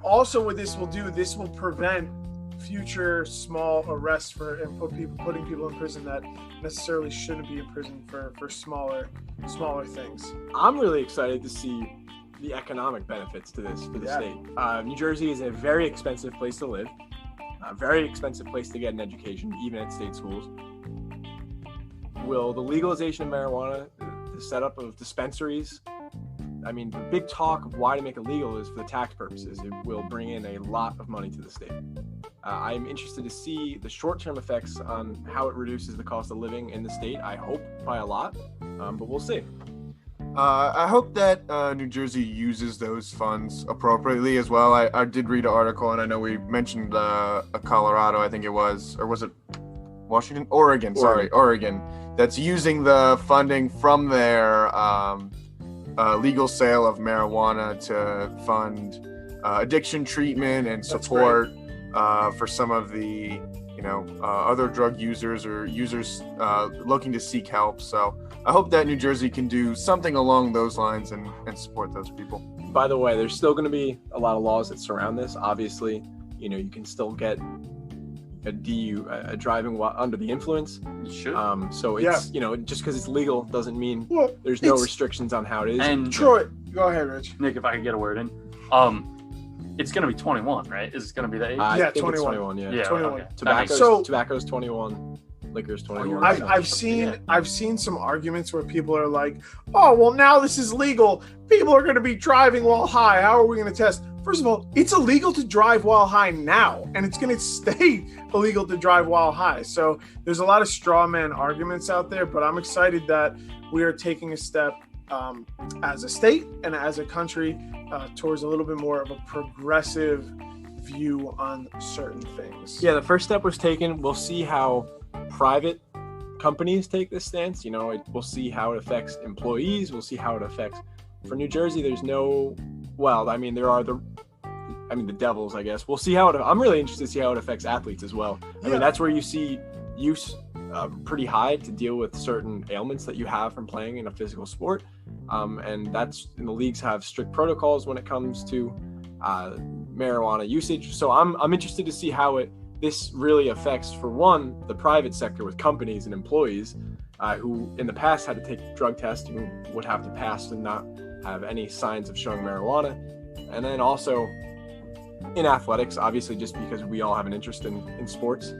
Also, what this will prevent future small arrests and putting people in prison that necessarily shouldn't be in prison for smaller things. I'm really excited to see the economic benefits to this for the state. New Jersey is a very expensive place to live, a very expensive place to get an education, even at state schools. Will the legalization of marijuana, the setup of dispensaries, I mean, the big talk of why to make it legal is for the tax purposes. It will bring in a lot of money to the state. I'm interested to see the short-term effects on how it reduces the cost of living in the state. I hope by a lot, but we'll see. I hope that New Jersey uses those funds appropriately as well. I did read an article, and I know we mentioned Colorado, I think it was, or was it Washington? Oregon, that's using the funding from their legal sale of marijuana to fund addiction treatment and support for some of the other drug users or users looking to seek help. So I hope that New Jersey can do something along those lines and support those people. By the way, there's still going to be a lot of laws that surround this. Obviously, you can still get a driving while under the influence. You should. So it's just because it's legal doesn't mean there's no restrictions on how it is. And Troy, go ahead, Rich. Nick, if I could get a word in, it's going to be 21, right? Is it going to be the age? I Yeah, think 21. It's 21. Yeah. Yeah, 21. okay. That makes Tobacco's 21. Liquor's 21. I've seen some arguments where people are like, oh, well, now this is legal. People are going to be driving while high. How are we going to test? First of all, it's illegal to drive while high now, and it's going to stay illegal to drive while high. So there's a lot of straw man arguments out there, but I'm excited that we are taking a step as a state and as a country towards a little bit more of a progressive view on certain things. Yeah, the first step was taken. We'll see how private companies take this stance. We'll see how it affects employees. We'll see how it affects. For New Jersey, there's no. Well, I mean, there are the Devils, I guess. We'll see how it. I'm really interested to see how it affects athletes as well. I mean, that's where you see use pretty high to deal with certain ailments that you have from playing in a physical sport, and the leagues have strict protocols when it comes to marijuana usage. So I'm interested to see how this really affects, for one, the private sector with companies and employees who in the past had to take drug testing, would have to pass and not have any signs of showing marijuana, and then also in athletics, obviously, just because we all have an interest in sports.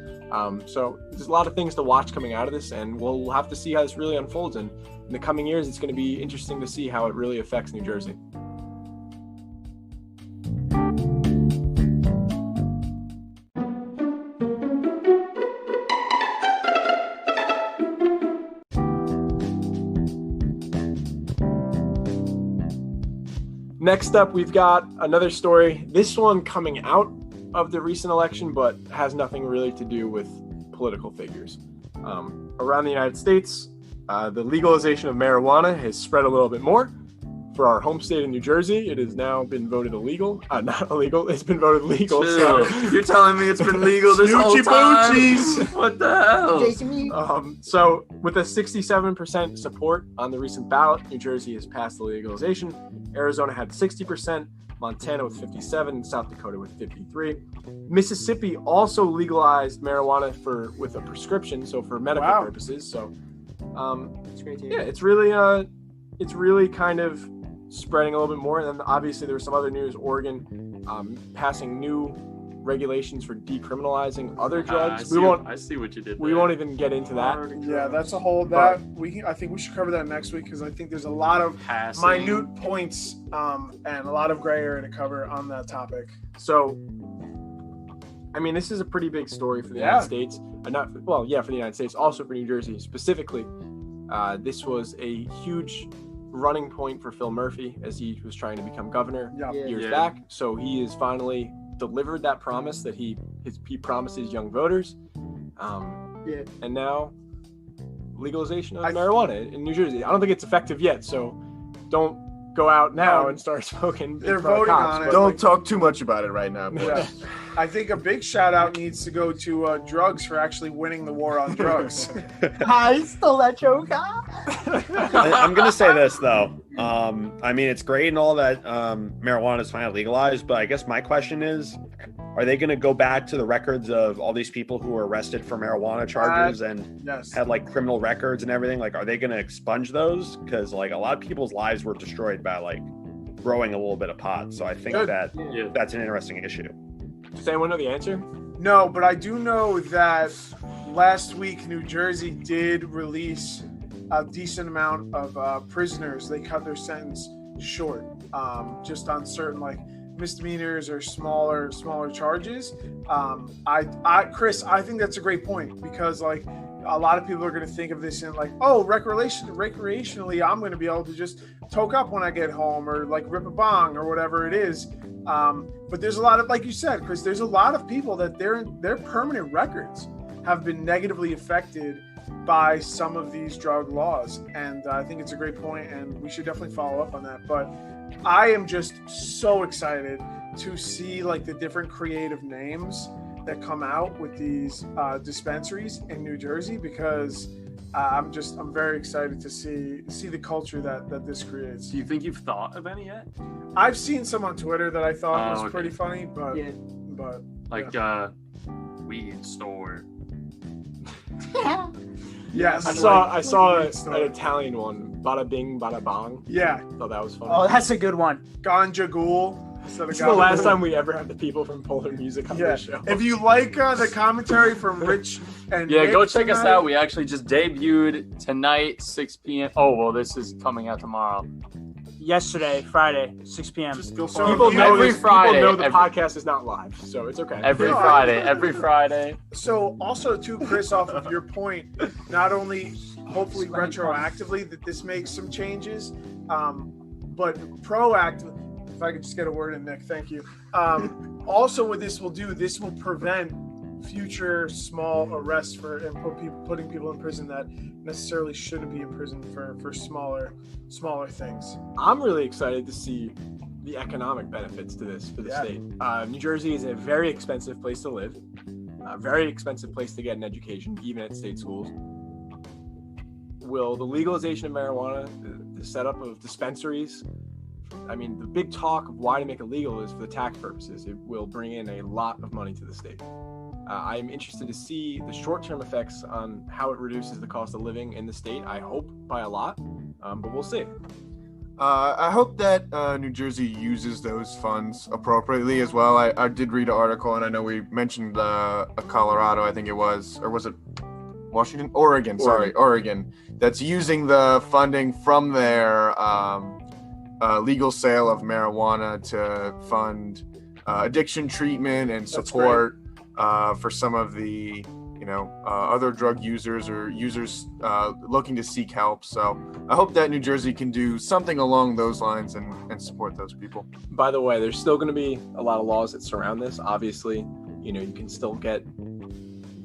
So there's a lot of things to watch coming out of this, and we'll have to see how this really unfolds. And in the coming years, it's going to be interesting to see how it really affects New Jersey. Next up, we've got another story. This one coming out of the recent election, but has nothing really to do with political figures. Around the United States, the legalization of marijuana has spread a little bit more. For our home state in New Jersey, it has now been voted illegal. Not illegal, it's been voted legal. So You're telling me it's been legal this whole time? What the hell? So with a 67% support on the recent ballot, New Jersey has passed the legalization. Arizona had 60%, Montana with 57%, and South Dakota with 53%. Mississippi also legalized marijuana with a prescription, so for medical purposes. So, it's really kind of spreading a little bit more. And then obviously there was some other news. Oregon passing new regulations for decriminalizing other drugs. I see what you did there. We won't even get into that. Yeah, that's a whole I think we should cover that next week, because I think there's a lot of minute points and a lot of gray area to cover on that topic. So, I mean, this is a pretty big story for the United States. For the United States, also for New Jersey specifically. This was a huge running point for Phil Murphy as he was trying to become governor years back. So he has finally delivered that promise that he promised his young voters. And now legalization of marijuana in New Jersey. I don't think it's effective yet, so don't go out now and start smoking. They're voting on it. Don't talk too much about it right now, boys. Yeah. I think a big shout out needs to go to drugs for actually winning the war on drugs. I stole that joke. I'm going to say this, though. I mean, it's great and all that marijuana is finally legalized, but I guess my question is, are they going to go back to the records of all these people who were arrested for marijuana charges and had like criminal records and everything? Like, are they going to expunge those? Because like a lot of people's lives were destroyed by like growing a little bit of pot. So I think that's an interesting issue. Does anyone know the answer? No, but I do know that last week New Jersey did release a decent amount of prisoners. They cut their sentence short, just on certain like misdemeanors or smaller charges. Chris, I think that's a great point, because like a lot of people are going to think of this in like, oh, recreationally, I'm going to be able to just toke up when I get home, or like rip a bong or whatever it is. But there's a lot of, like you said, Chris, there's a lot of people that their permanent records have been negatively affected by some of these drug laws. And I think it's a great point, and we should definitely follow up on that. But I am just so excited to see like the different creative names that come out with these dispensaries in New Jersey, because I'm very excited to see the culture that this creates. Do you think you've thought of any yet? I've seen some on Twitter that I thought was pretty funny, but weed store. Yes, I saw an Italian one, bada bing, bada bong. Yeah, thought that was funny. Oh, that's a good one. Ganja Ghoul. It's the last time we ever have the people from Polar Music on this show. If you like the commentary from Rich and Nick go check us tonight, out. We actually just debuted tonight, 6 p.m. Oh, well, this is coming out tomorrow. Yesterday, Friday, 6 p.m. Just go People know every Friday. People know the podcast is not live, so it's okay. Every Friday. So also too, Chris, off of your point, not only hopefully retroactively that this makes some changes, but proactively. If I could just get a word in, Nick, thank you. Also, what this will do, this will prevent future small arrests and putting people in prison that necessarily shouldn't be in prison for smaller things. I'm really excited to see the economic benefits to this for the state. New Jersey is a very expensive place to live, a very expensive place to get an education, even at state schools. Will the legalization of marijuana, the setup of dispensaries, I mean, the big talk of why to make it legal is for the tax purposes. It will bring in a lot of money to the state. I'm interested to see the short-term effects on how it reduces the cost of living in the state. I hope by a lot, but we'll see. I hope that New Jersey uses those funds appropriately as well. I did read an article, and I know we mentioned Colorado, I think it was, or was it Washington? Oregon, that's using the funding from their legal sale of marijuana to fund addiction treatment and support for some of the other drug users or users looking to seek help. So I hope that New Jersey can do something along those lines and support those people. By the way, there's still going to be a lot of laws that surround this. Obviously, you can still get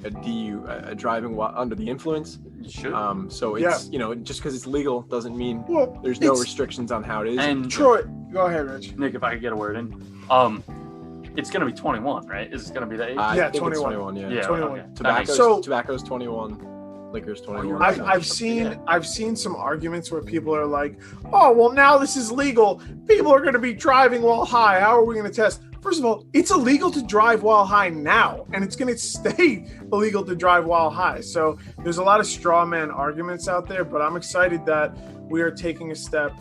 a driving while under the influence. Sure. So it's just because it's legal doesn't mean there's no restrictions on how it is. And Troy, go ahead, Rich. Nick, if I could get a word in, it's going to be 21, right? Is it going to be the age? I think 21. It's 21. Yeah. 21. Okay. Tobacco's 21. Liquor's 21. I've seen some arguments where people are like, "Oh, well, now this is legal. People are going to be driving while high. How are we going to test?" First of all, it's illegal to drive while high now, and it's going to stay illegal to drive while high. So there's a lot of straw man arguments out there, but I'm excited that we are taking a step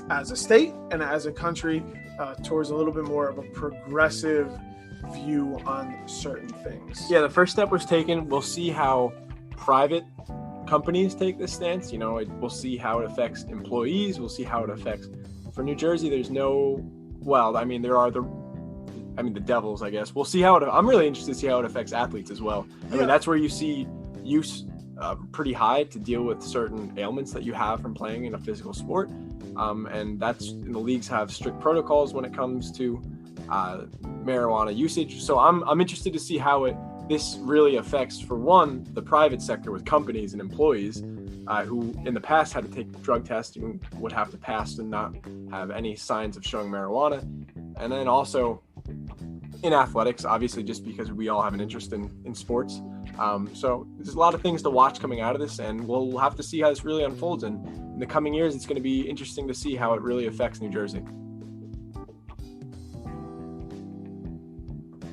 as a state and as a country towards a little bit more of a progressive view on certain things. Yeah, the first step was taken. We'll see how private companies take this stance. We'll see how it affects employees. We'll see how it affects. For New Jersey, there's no. Well, I mean, there are the devils, I guess. We'll see how I'm really interested to see how it affects athletes as well. I mean, that's where you see use pretty high to deal with certain ailments that you have from playing in a physical sport. And the leagues have strict protocols when it comes to marijuana usage. So I'm interested to see how this really affects, for one, the private sector with companies and employees who in the past had to take drug tests and would have to pass and not have any signs of showing marijuana. And then also in athletics, obviously, just because we all have an interest in sports. So there's a lot of things to watch coming out of this, and we'll have to see how this really unfolds. And in the coming years, it's going to be interesting to see how it really affects New Jersey.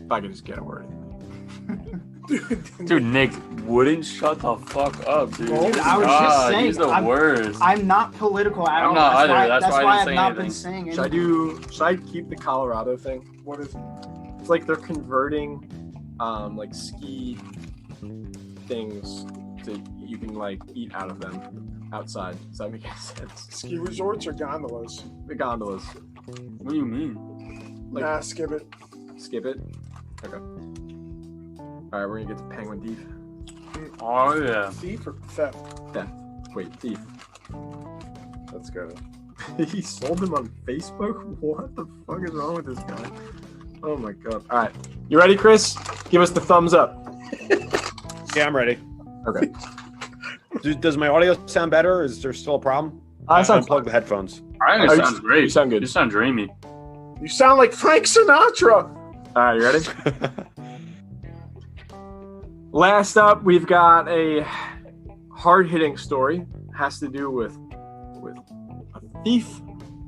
If I could just get a word in. Dude, Nick wouldn't shut the fuck up, dude. Dude, I was just saying, he's the worst. I'm not political at all. I'm not either. That's why I I've didn't say not anything. been saying anything. Should I keep the Colorado thing? What is it? It's like they're converting like ski things to you can like eat out of them outside. Does that make any sense? Ski resorts or gondolas? The gondolas. What do you mean? Nah, skip it. Skip it? Okay. All right, we're gonna get to Penguin Thief. Oh yeah. Thief or theft? Wait, Thief. Let's go. He sold them on Facebook? What the fuck is wrong with this guy? Oh my god. All right. You ready, Chris? Give us the thumbs up. Yeah, I'm ready. Okay. Does my audio sound better? Or is there still a problem? I sound unplug the headphones. I think it sounds great. You sound good. You sound dreamy. You sound like Frank Sinatra. All right, you ready? Last up, we've got a hard-hitting story. Has to do with a thief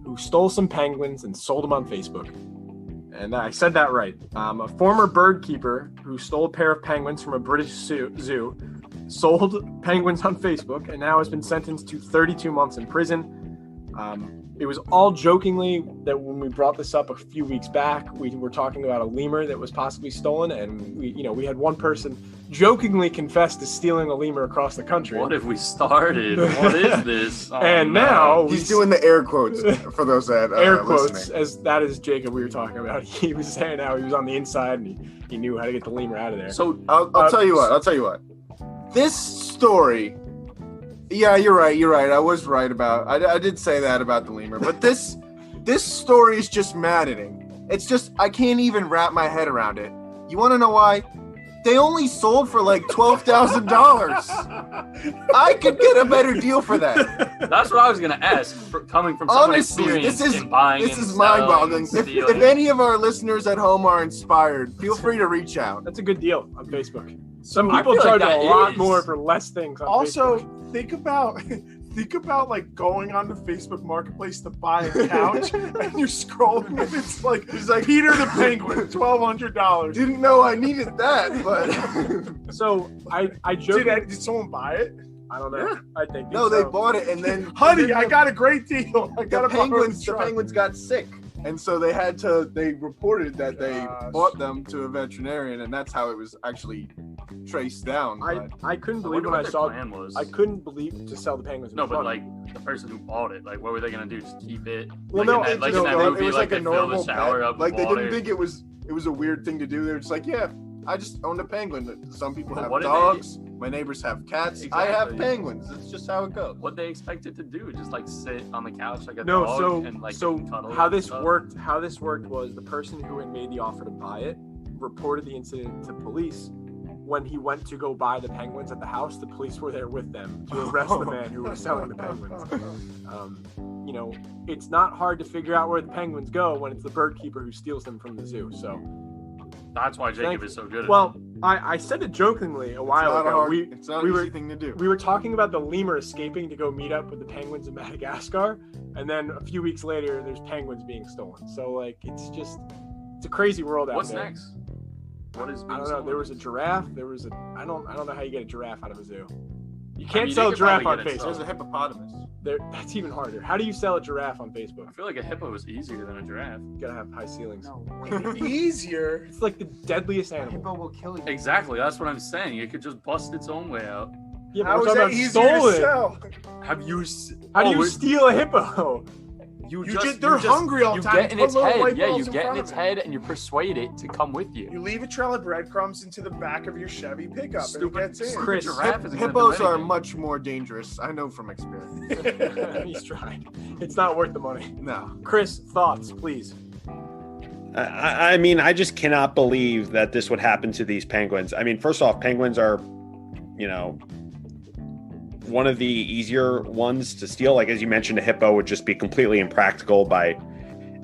who stole some penguins and sold them on Facebook. And I said that right. A former bird keeper who stole a pair of penguins from a British zoo sold penguins on Facebook and now has been sentenced to 32 months in prison. It was all jokingly that when we brought this up a few weeks back, we were talking about a lemur that was possibly stolen, and we had one person jokingly confess to stealing a lemur across the country. What have we started? What is this? Oh, and no. now He's doing the air quotes for those that air quotes, listening. as that is Jacob we were talking about. He was saying how he was on the inside and he knew how to get the lemur out of there. So I'll tell you what. This story. Yeah, you're right. I was right about. I did say that about the lemur, but this story is just maddening It's just I can't even wrap my head around it. You want to know why? They only sold for like $12,000. I could get a better deal for that. That's what I was gonna ask. Coming from someone Honestly, experienced in buying, this and is selling, mind-boggling. and If any of our listeners at home are inspired, feel free to reach out. That's a good deal on Facebook. So Some I people feel like charge that a lot is- more for less things on Also, Facebook. think about like going on the Facebook Marketplace to buy a couch, and you're scrolling, and it's like Peter the Penguin, $1,200. Didn't know I needed that, but So I joke. Did someone buy it? I don't know. Yeah. I think no, so. they bought it, and then Honey, I got a great deal. I got the a borrow penguins truck. got sick, and so they reported that they Gosh. bought them to a veterinarian, and that's how it was actually traced down. But I couldn't I believe wonder when I what their saw. plan was. I couldn't believe to sell the penguins. No, but funny. like the person who bought it, like what were they gonna do? Just keep it? Well, like no, in that, it like just- in that no, it movie, was like like they a fill the normal shower pet. up Like with they water. didn't think it was a weird thing to do. They were just like, yeah, I just owned a penguin. Some people But have what did dogs. My neighbors have cats. I have Exactly. penguins. It's just how it goes. What they expected to do? Just like sit on the couch like a No, dog and like cuddle how and this stuff? worked. How this worked was the person who had made the offer to buy it reported the incident to police. When he went to go buy the penguins at the house, the police were there with them to arrest the man who was selling the penguins. You know, it's not hard to figure out where the penguins go when it's the bird keeper who steals them from the zoo. So, That's why Jacob Thank is so good at well, it. I said it jokingly a while ago. It's not we an were- easy thing to do. We were talking about the lemur escaping to go meet up with the penguins in Madagascar, and then a few weeks later, there's penguins being stolen. So, like, it's a crazy world out What's there. next? What is? I don't know. There was a giraffe. There was I don't know how you get a giraffe out of a zoo. You I can't mean, sell you a could giraffe probably on get it Facebook. There's a hippopotamus. That's even harder. How do you sell a giraffe on I Facebook? feel like a hippo is easier than a giraffe. You gotta have high ceilings. No, Easier. It's like the deadliest a animal. hippo will kill you. Exactly. That's what I'm saying. It could just bust its own way out. Yeah, How but is we're that talking easier about to stolen. sell? Have you? How do you steal a hippo? They're hungry all the time. You get in Put its little head. white Yeah, balls you in get in front its of it. head and you persuade it to come with you. You leave a trail of breadcrumbs into the back of your Chevy pickup, Stupid- and it gets in. Chris, giraffe isn't gonna Hippos do are anything. much more dangerous. I know from experience. He's tried. It's not worth the money. No. Chris, thoughts, please. I mean, I just cannot believe that this would happen to these penguins. I mean, first off, penguins are, you know, one of the easier ones to steal. Like, as you mentioned, a hippo would just be completely impractical by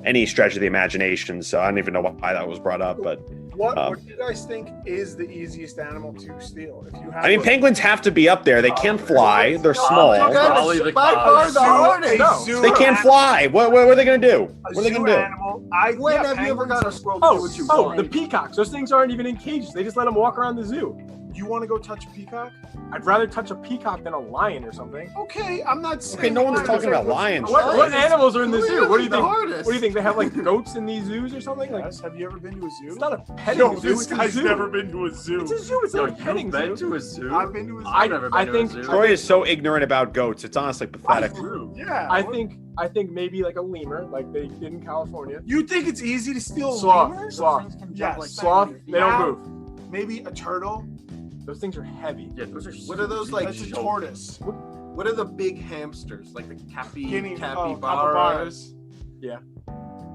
any stretch of the imagination. So I don't even know why that was brought up. But What do you guys think is the easiest animal to steal? If you have I mean, penguins have to be up there. They can't fly. They're small. Probably the by far clouds. the hardest. zoo They can't fly. What are they going to do? What are they going to do? Animal. When have you ever got a squirrel to do what you Oh, want? the peacocks. Those things aren't even in cages. They just let them walk around the zoo. You want to go touch a peacock? I'd rather touch a peacock than a lion or something. Okay, I'm not saying. Okay, no one's talking about lions. What animals are in the zoo? What do you The think? hardest. What do you think? They have like goats in these zoos or something? Like, Yes. Have you ever been to a zoo? it's not a petting No, zoo. this It's a guy's zoo. never been to a zoo. It's a zoo. It's Yo, not a petting you've been zoo. to a zoo? I've been to a zoo. I've never been I to think a zoo. Troy is so ignorant about goats. It's honestly pathetic. Yeah. I think maybe like a lemur, like they did in California. You think it's easy to steal a Sloth. lemur? Sloth. Things can Yes. jump like Sloth. that. They don't Yeah. move. Maybe a turtle. Those things are heavy. Yeah, those are. What are those like? That's a tortoise. What are the big hamsters? Like the capybaras? capybaras.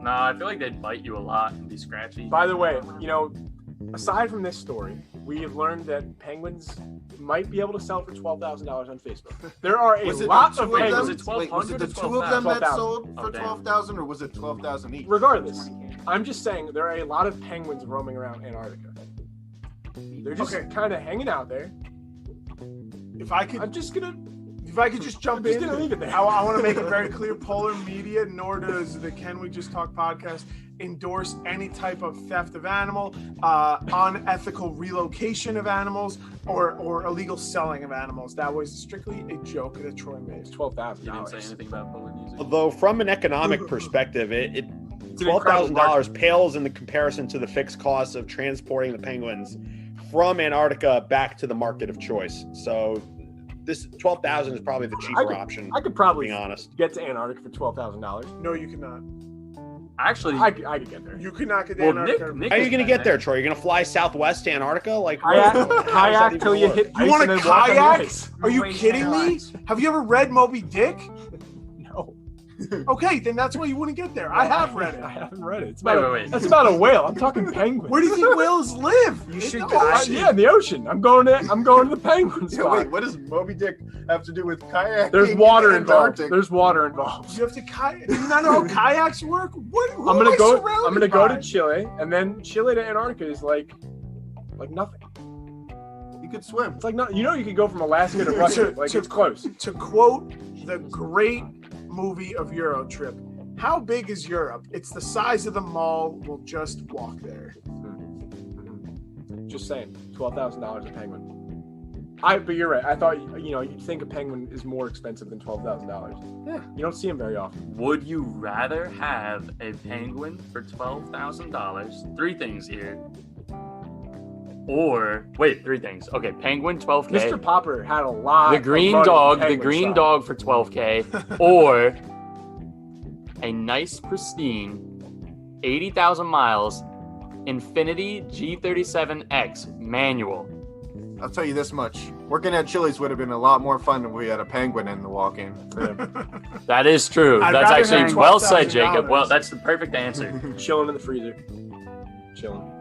Nah, I feel like they'd bite you a lot and be scratchy. By the way, you know, aside from this story, we have learned that penguins might be able to sell for $12,000 on Facebook. There are a Was it lot the of two of them? Was penguins. it Wait, was it the 1200 two of them that 12,000? sold Oh, for damn. 12,000, or was it 12,000 each? Regardless, I'm just saying there are a lot of penguins roaming around Antarctica. They're just Okay. kind of hanging out there. If I could, I'm just gonna just jump I'm just in, gonna leave it there. I want to make it very clear: Polar Media, nor does the Can We Just Talk podcast endorse any type of theft of animal, unethical relocation of animals, or illegal selling of animals. That was strictly a joke that Troy made. It's $12,000. You didn't say anything about Polar music. Although, from an economic perspective, it It's an incredible $12,000 pales in the comparison to the fixed costs of transporting the penguins from Antarctica back to the market of choice. So this $12,000 is probably the cheaper option. I could probably being honest. get to Antarctica for $12,000. No, you cannot. Actually, I could get there. You could not get well, down. Nick How are you has going to been get there, Troy? You're going to fly southwest to Antarctica? Like, Kayak till you hit. You ice want and a then walk on the kayak? ice. Are you Wait, kidding me? relax. Have you ever read Moby Dick? No. Okay, then that's why you wouldn't get there. I have read it. I haven't read it. It's Wait, about wait, wait. That's about a whale. I'm talking penguin. Where do you think whales live? You should In go- the ocean. Yeah, in the ocean. I'm going to the penguin Yeah, spot. wait, what does Moby Dick have to do with kayaking? There's water in involved. Antarctic? There's water involved. You have to kayak. Do you not know how kayaks work? What? Who I'm am gonna I go. surrounded I'm gonna go by? to Chile, and then Chile to Antarctica is like nothing. You could swim. It's like you could go from Alaska to Russia. Like to- it's close. To quote the great movie of Euro Trip, how big is Europe? It's the size of the mall. We'll just walk there. Just saying, $12,000 a penguin. But you're right. I thought you'd think a penguin is more expensive than $12,000. Yeah. You don't see them very often. Would you rather have a penguin for $12,000? Three things here. Or wait, three things. Okay, penguin, $12K. Mr. Popper had a lot. The of green money dog, in the penguin green stock. dog for $12K, or a nice, pristine, 80,000 miles, Infinity G37X manual. I'll tell you this much. Working at Chili's would have been a lot more fun if we had a penguin in the walk-in. That is true. I'd That's rather actually have well said, $12,000. Jacob. Well, that's the perfect answer. Chilling in the freezer. Chilling.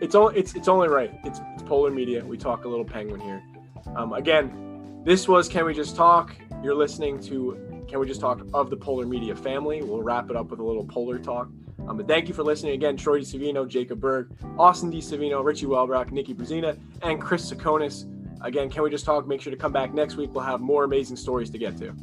It's only right. It's Polar Media. We talk a little penguin here. Again, this was Can We Just Talk? You're listening to Can We Just Talk of the Polar Media family. We'll wrap it up with a little polar talk. But thank you for listening again. Troy DiSavino, Jacob Berg, Austin DiSavino, Richie Welbrock, Nikki Brazina, and Chris Sakonis. Again, Can We Just Talk? Make sure to come back next week. We'll have more amazing stories to get to.